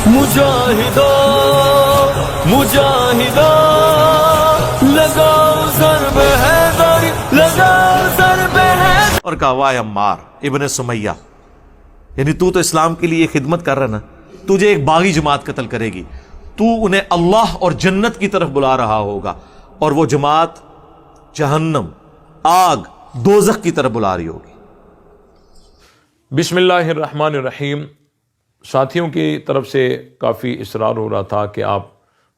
مجاہدو مجاہدو لگاؤ ضرب حیدر، لگاؤ ضرب حیدر. اور کہا واہ عمار ابن سمیہ، یعنی تو اسلام کے لیے خدمت کر رہا نا، تجھے ایک باغی جماعت قتل کرے گی، تو انہیں اللہ اور جنت کی طرف بلا رہا ہوگا، اور وہ جماعت جہنم، آگ، دوزخ کی طرف بلا رہی ہوگی. بسم اللہ الرحمن الرحیم. ساتھیوں کی طرف سے کافی اصرار ہو رہا تھا کہ آپ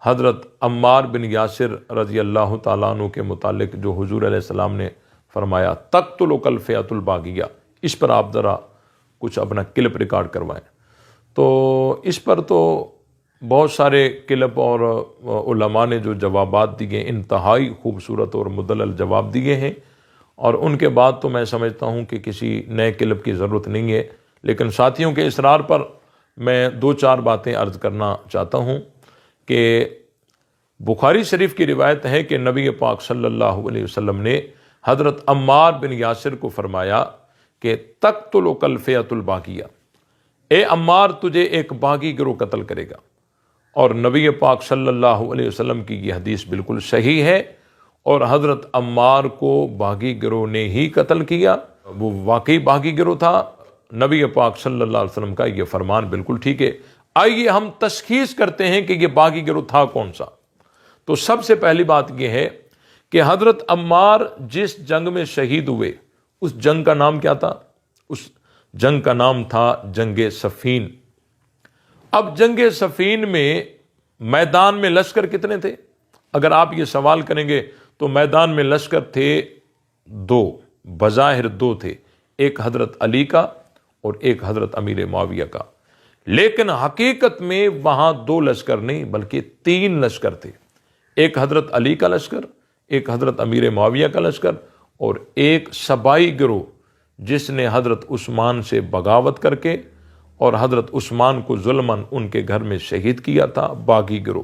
حضرت عمار بن یاسر رضی اللہ تعالیٰ عنہ کے متعلق جو حضور علیہ السلام نے فرمایا تقتلک الفئۃ الباغیہ، اس پر آپ ذرا کچھ اپنا کلپ ریکارڈ کروائیں. تو اس پر تو بہت سارے کلپ اور علماء نے جو جوابات دیے، انتہائی خوبصورت اور مدلل جواب دیے ہیں، اور ان کے بعد تو میں سمجھتا ہوں کہ کسی نئے کلپ کی ضرورت نہیں ہے. لیکن ساتھیوں کے اصرار پر میں دو چار باتیں عرض کرنا چاہتا ہوں کہ بخاری شریف کی روایت ہے کہ نبی پاک صلی اللہ علیہ وسلم نے حضرت عمار بن یاسر کو فرمایا کہ تقتلک الفئۃ الباغیہ، اے عمار تجھے ایک باغی گروہ قتل کرے گا. اور نبی پاک صلی اللہ علیہ وسلم کی یہ حدیث بالکل صحیح ہے، اور حضرت عمار کو باغی گروہ نے ہی قتل کیا، وہ واقعی باغی گروہ تھا. نبی پاک صلی اللہ علیہ وسلم کا یہ فرمان بالکل ٹھیک ہے. آئیے ہم تشخیص کرتے ہیں کہ یہ باغی گروہ تھا کون سا. تو سب سے پہلی بات یہ ہے کہ حضرت عمار جس جنگ میں شہید ہوئے، اس جنگ کا نام کیا تھا؟ اس جنگ کا نام تھا جنگ صفین. اب جنگ صفین میں میدان میں لشکر کتنے تھے؟ اگر آپ یہ سوال کریں گے تو میدان میں لشکر تھے دو، بظاہر دو تھے، ایک حضرت علی کا اور ایک حضرت امیر معاویہ کا. لیکن حقیقت میں وہاں دو لشکر نہیں بلکہ تین لشکر تھے. ایک حضرت علی کا لشکر، ایک حضرت امیر معاویہ کا لشکر، اور ایک سبائی گروہ جس نے حضرت عثمان سے بغاوت کر کے اور حضرت عثمان کو ظلماً ان کے گھر میں شہید کیا تھا، باغی گروہ.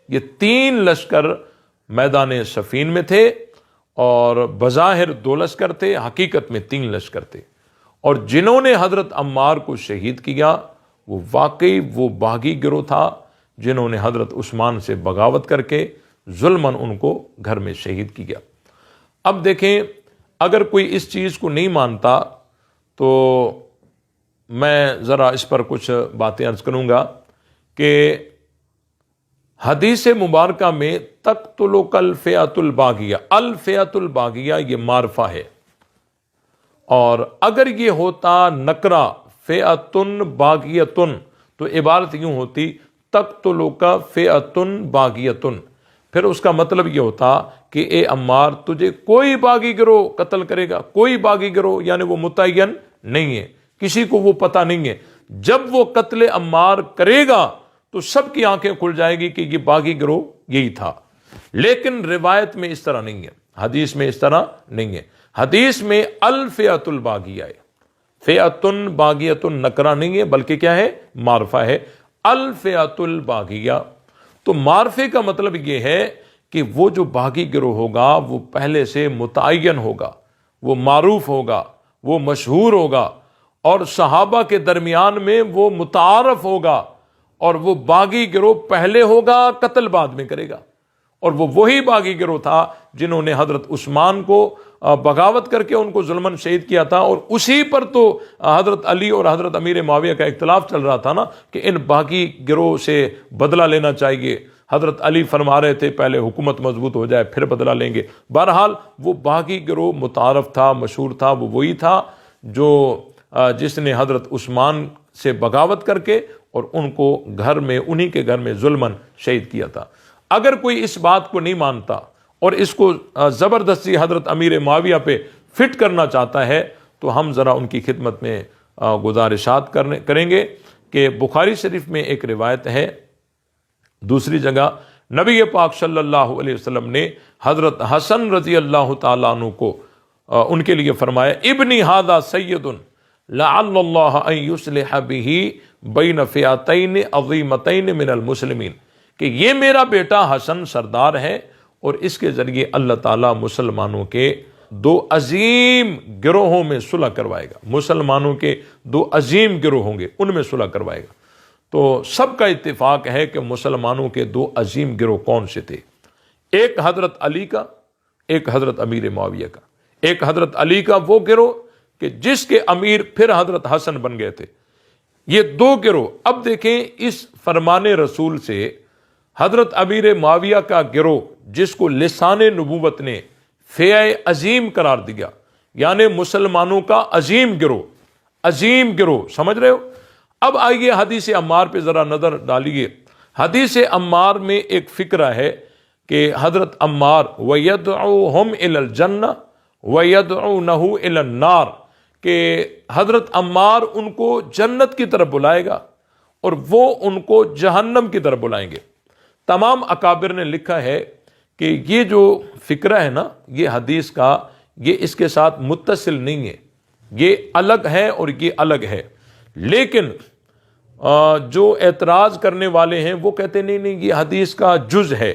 یہ تین لشکر میدان صفین میں تھے، اور بظاہر دو لشکر تھے، حقیقت میں تین لشکر تھے. اور جنہوں نے حضرت عمار کو شہید کیا وہ واقعی وہ باغی گروہ تھا جنہوں نے حضرت عثمان سے بغاوت کر کے ظلماً ان کو گھر میں شہید کیا. اب دیکھیں، اگر کوئی اس چیز کو نہیں مانتا تو میں ذرا اس پر کچھ باتیں عرض کروں گا کہ حدیث مبارکہ میں تقتلک الفئۃ الباغیہ، الفئۃ الباغیہ یہ معرفہ ہے، اور اگر یہ ہوتا نکرہ فئۃ باغیۃ تو عبارت یوں ہوتی تقتلک فئۃ باغیۃ. پھر اس کا مطلب یہ ہوتا کہ اے عمار تجھے کوئی باغی گروہ قتل کرے گا. کوئی باغی گروہ یعنی وہ متعین نہیں ہے، کسی کو وہ پتہ نہیں ہے. جب وہ قتل عمار کرے گا تو سب کی آنکھیں کھل جائے گی کہ یہ باغی گروہ یہی تھا. لیکن روایت میں اس طرح نہیں ہے، حدیث میں اس طرح نہیں ہے. حدیث میں الفئۃ الباغیہ ہے، فئۃ باغیۃ نکرہ نہیں ہے بلکہ کیا ہے؟ معرفہ ہے، الفئۃ الباغیہ. تو معرفے کا مطلب یہ ہے کہ وہ جو باغی گروہ ہوگا وہ پہلے سے متعین ہوگا، وہ معروف ہوگا، وہ مشہور ہوگا، اور صحابہ کے درمیان میں وہ متعارف ہوگا، اور وہ باغی گروہ پہلے ہوگا، قتل بعد میں کرے گا. اور وہ وہی باغی گروہ تھا جنہوں نے حضرت عثمان کو بغاوت کر کے ان کو ظلماً شہید کیا تھا. اور اسی پر تو حضرت علی اور حضرت امیر معاویہ کا اختلاف چل رہا تھا نا کہ ان باغی گروہ سے بدلہ لینا چاہیے. حضرت علی فرما رہے تھے پہلے حکومت مضبوط ہو جائے پھر بدلہ لیں گے. بہرحال وہ باغی گروہ متعارف تھا، مشہور تھا، وہ وہی تھا جو جس نے حضرت عثمان سے بغاوت کر کے اور ان کو گھر میں، انہی کے گھر میں ظلماً شہید کیا تھا. اگر کوئی اس بات کو نہیں مانتا اور اس کو زبردستی حضرت امیر معاویہ پہ فٹ کرنا چاہتا ہے تو ہم ذرا ان کی خدمت میں گزارشات کریں گے کہ بخاری شریف میں ایک روایت ہے، دوسری جگہ نبی پاک صلی اللہ علیہ وسلم نے حضرت حسن رضی اللہ تعالیٰ عنہ کو ان کے لیے فرمایا ابنی ھذا سید لعل اللہ ان یصلح بہ بین فئتین عظیمتین من المسلمین، کہ یہ میرا بیٹا حسن سردار ہے اور اس کے ذریعے اللہ تعالیٰ مسلمانوں کے دو عظیم گروہوں میں صلح کروائے گا، مسلمانوں کے دو عظیم گروہ ہوں گے، ان میں صلح کروائے گا۔ تو سب کا اتفاق ہے کہ مسلمانوں کے دو عظیم گروہ کون سے تھے؟ ایک حضرت علی کا، ایک حضرت امیر معاویہ کا۔ ایک حضرت علی کا وہ گروہ کہ جس کے امیر پھر حضرت حسن بن گئے تھے۔ یہ دو گروہ۔ اب دیکھیں اس فرمان رسول سے حضرت امیر معاویہ کا گروہ، جس کو لسان نبوت نے فیع عظیم قرار دیا، یعنی مسلمانوں کا عظیم گروہ، عظیم گروہ، سمجھ رہے ہو؟ اب آئیے حدیث عمار پہ ذرا نظر ڈالیے۔ حدیث عمار میں ایک فکرہ ہے کہ حضرت عمار وَيَدْعُوهُمْ إِلَى الْجَنَّةِ وَيَدْعُونَهُ إِلَى النَّارِ، کہ حضرت عمار ان کو جنت کی طرف بلائے گا اور وہ ان کو جہنم کی طرف بلائیں گے۔ تمام اکابر نے لکھا ہے کہ یہ جو فکرہ ہے نا، یہ حدیث کا، یہ اس کے ساتھ متصل نہیں ہے، یہ الگ ہے اور یہ الگ ہے۔ لیکن جو اعتراض کرنے والے ہیں وہ کہتے نہیں نہیں، یہ حدیث کا جز ہے،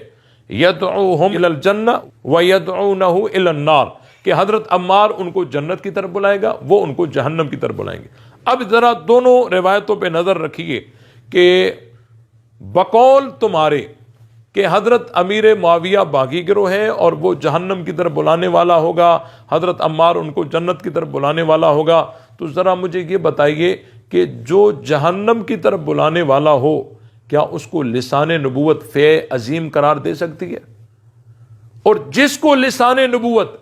یدعوہم الی الجنہ ویدعونہ الی النار، کہ حضرت عمار ان کو جنت کی طرف بلائے گا، وہ ان کو جہنم کی طرف بلائیں گے۔ اب ذرا دونوں روایتوں پہ نظر رکھیے کہ بقول تمہارے کہ حضرت امیر معاویہ باغی گروہ ہے اور وہ جہنم کی طرف بلانے والا ہوگا، حضرت عمار ان کو جنت کی طرف بلانے والا ہوگا، تو ذرا مجھے یہ بتائیے کہ جو جہنم کی طرف بلانے والا ہو، کیا اس کو لسان نبوت فیع عظیم قرار دے سکتی ہے؟ اور جس کو لسان نبوت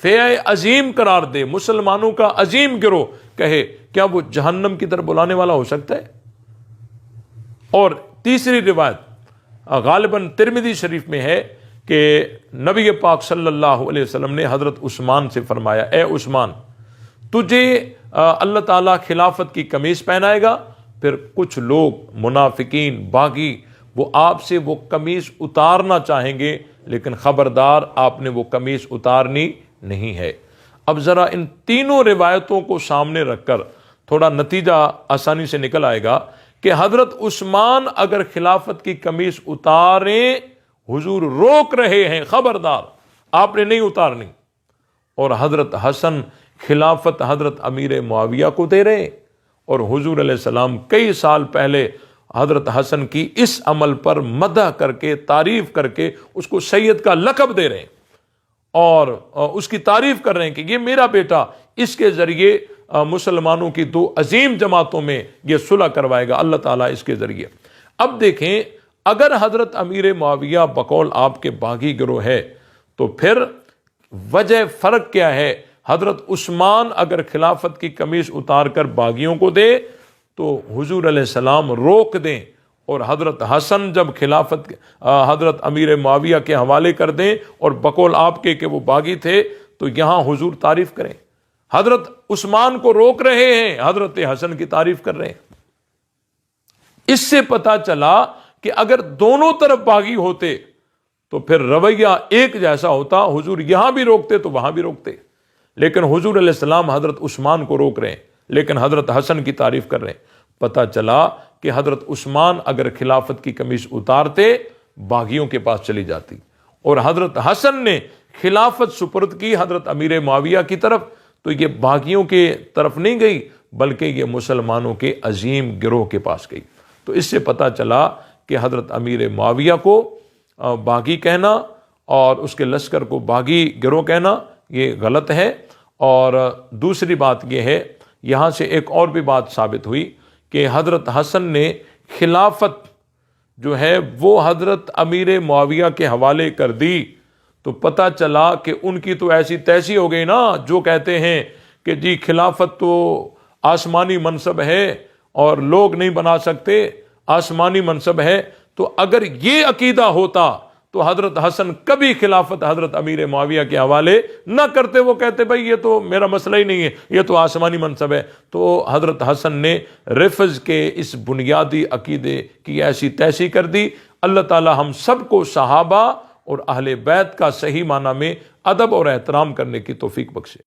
فیع عظیم قرار دے، مسلمانوں کا عظیم گروہ کہے، کیا وہ جہنم کی طرف بلانے والا ہو سکتا ہے؟ اور تیسری روایت غالباً ترمذی شریف میں ہے کہ نبی پاک صلی اللہ علیہ وسلم نے حضرت عثمان سے فرمایا، اے عثمان، تجھے اللہ تعالیٰ خلافت کی قمیص پہنائے گا، پھر کچھ لوگ منافقین باغی وہ آپ سے وہ قمیص اتارنا چاہیں گے، لیکن خبردار آپ نے وہ قمیص اتارنی نہیں ہے۔ اب ذرا ان تینوں روایتوں کو سامنے رکھ کر تھوڑا نتیجہ آسانی سے نکل آئے گا کہ حضرت عثمان اگر خلافت کی قمیص اتاریں، حضور روک رہے ہیں، خبردار آپ نے نہیں اتارنی، اور حضرت حسن خلافت حضرت امیر معاویہ کو دے رہے ہیں، اور حضور علیہ السلام کئی سال پہلے حضرت حسن کی اس عمل پر مدح کر کے، تعریف کر کے اس کو سید کا لقب دے رہے ہیں اور اس کی تعریف کر رہے ہیں کہ یہ میرا بیٹا، اس کے ذریعے مسلمانوں کی دو عظیم جماعتوں میں یہ صلح کروائے گا اللہ تعالیٰ اس کے ذریعے۔ اب دیکھیں، اگر حضرت امیر معاویہ بقول آپ کے باغی گروہ ہے تو پھر وجہ فرق کیا ہے؟ حضرت عثمان اگر خلافت کی قمیص اتار کر باغیوں کو دے تو حضور علیہ السلام روک دیں، اور حضرت حسن جب خلافت حضرت امیر معاویہ کے حوالے کر دیں اور بقول آپ کے کہ وہ باغی تھے، تو یہاں حضور تعریف کریں۔ حضرت عثمان کو روک رہے ہیں، حضرت حسن کی تعریف کر رہے ہیں۔ اس سے پتہ چلا کہ اگر دونوں طرف باغی ہوتے تو پھر رویہ ایک جیسا ہوتا، حضور یہاں بھی روکتے تو وہاں بھی روکتے، لیکن حضور علیہ السلام حضرت عثمان کو روک رہے ہیں لیکن حضرت حسن کی تعریف کر رہے ہیں۔ پتہ چلا کہ حضرت عثمان اگر خلافت کی قمیص اتارتے باغیوں کے پاس چلی جاتی، اور حضرت حسن نے خلافت سپرد کی حضرت امیر معاویہ کی طرف تو یہ باغیوں کے طرف نہیں گئی بلکہ یہ مسلمانوں کے عظیم گروہ کے پاس گئی۔ تو اس سے پتہ چلا کہ حضرت امیر معاویہ کو باغی کہنا اور اس کے لشکر کو باغی گروہ کہنا یہ غلط ہے۔ اور دوسری بات یہ ہے، یہاں سے ایک اور بھی بات ثابت ہوئی کہ حضرت حسن نے خلافت جو ہے وہ حضرت امیر معاویہ کے حوالے کر دی، تو پتہ چلا کہ ان کی تو ایسی تیسی ہو گئی نا، جو کہتے ہیں کہ جی خلافت تو آسمانی منصب ہے اور لوگ نہیں بنا سکتے، آسمانی منصب ہے۔ تو اگر یہ عقیدہ ہوتا تو حضرت حسن کبھی خلافت حضرت امیر معاویہ کے حوالے نہ کرتے، وہ کہتے بھائی یہ تو میرا مسئلہ ہی نہیں ہے، یہ تو آسمانی منصب ہے۔ تو حضرت حسن نے رفض کے اس بنیادی عقیدے کی ایسی تیسی کر دی۔ اللہ تعالی ہم سب کو صحابہ اور اہل بیت کا صحیح معنی میں ادب اور احترام کرنے کی توفیق بخشے۔